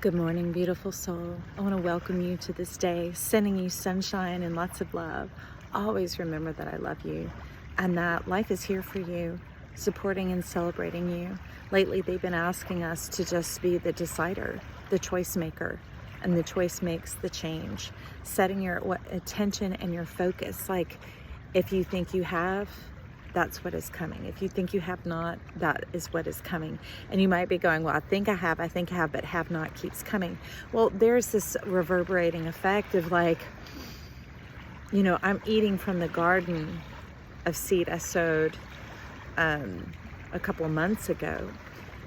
Good morning, beautiful soul. I want to welcome you to this day, sending you sunshine and lots of love. Always remember that I love you and that life is here for you, supporting and celebrating you. Lately, they've been asking us to just be the decider, the choice maker, and the choice makes the change. Setting your attention and your focus. Like, if you think you have, that's what is coming. If you think you have not, that is what is coming. And you might be going, well, I think I have, but have not keeps coming. Well, there's this reverberating effect of like, I'm eating from the garden of seed I sowed a couple of months ago.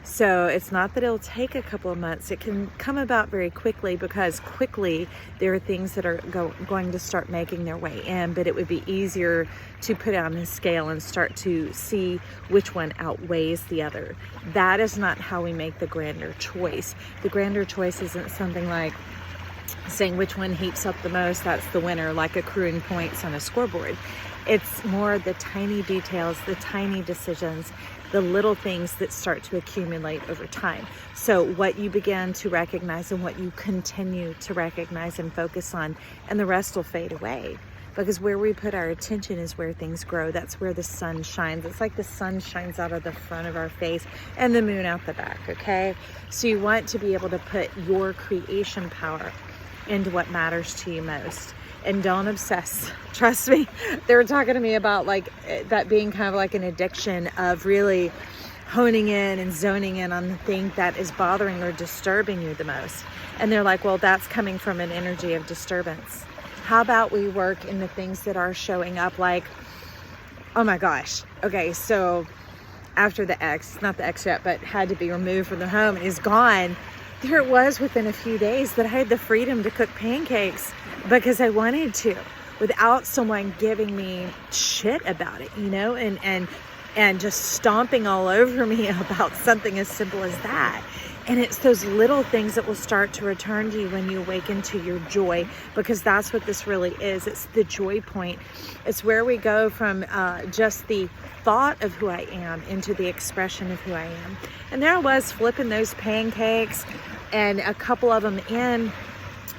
So it's not that it'll take a couple of months. It can come about very quickly, because quickly there are things that are going to start making their way in, but it would be easier to put on a scale and start to see which one outweighs the other. That is not how we make the grander choice. The grander choice isn't something like saying which one heaps up the most, that's the winner, like accruing points on a scoreboard. It's more the tiny details, the tiny decisions, the little things that start to accumulate over time. So what you begin to recognize and what you continue to recognize and focus on, and the rest will fade away. Because where we put our attention is where things grow. That's where the sun shines. It's like the sun shines out of the front of our face and the moon out the back, okay? So you want to be able to put your creation power into what matters to you most. And don't obsess. Trust me, they were talking to me about like that being kind of like an addiction of really honing in and zoning in on the thing that is bothering or disturbing you the most. And they're like, well, that's coming from an energy of disturbance. How about we work in the things that are showing up, like, oh my gosh, okay, so after the ex, not the ex yet, but had to be removed from the home and is gone, there it was within a few days that I had the freedom to cook pancakes because I wanted to, without someone giving me shit about it, and just stomping all over me about something as simple as that. And it's those little things that will start to return to you when you awaken to your joy, because that's what this really is. It's the joy point. It's where we go from just the thought of who I am into the expression of who I am. And there I was flipping those pancakes and a couple of them in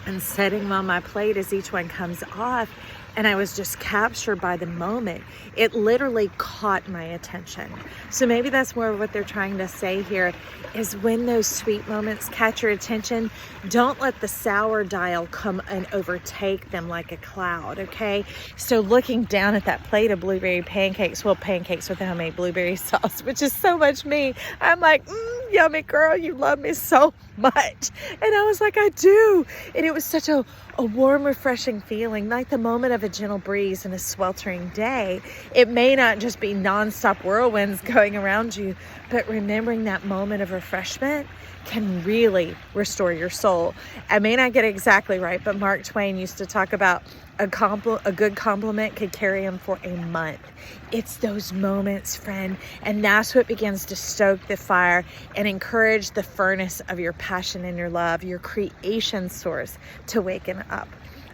and setting them on my plate as each one comes off. And I was just captured by the moment. It literally caught my attention. So maybe that's more of what they're trying to say here, is when those sweet moments catch your attention, don't let the sour dial come and overtake them like a cloud, okay? So looking down at that plate of blueberry pancakes, well, pancakes with homemade blueberry sauce, which is so much me. I'm like, yummy girl, you love me so much. And I was like, I do. And it was such a warm, refreshing feeling, like the moment of a gentle breeze in a sweltering day. It may not just be nonstop whirlwinds going around you, but remembering that moment of refreshment can really restore your soul. I may not get it exactly right, but Mark Twain used to talk about a good compliment could carry him for a month. It's those moments, friend, and that's what begins to stoke the fire and encourage the furnace of your passion and your love, your creation source, to waken up.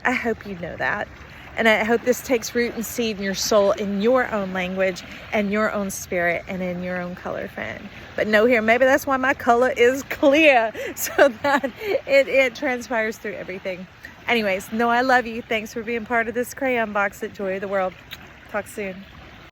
I hope you know that. And I hope this takes root and seed in your soul, in your own language and your own spirit and in your own color, friend. But know here, maybe that's why my color is clear, so that it transpires through everything. Anyways, know I love you. Thanks for being part of this crayon box at Joy of the World. Talk soon.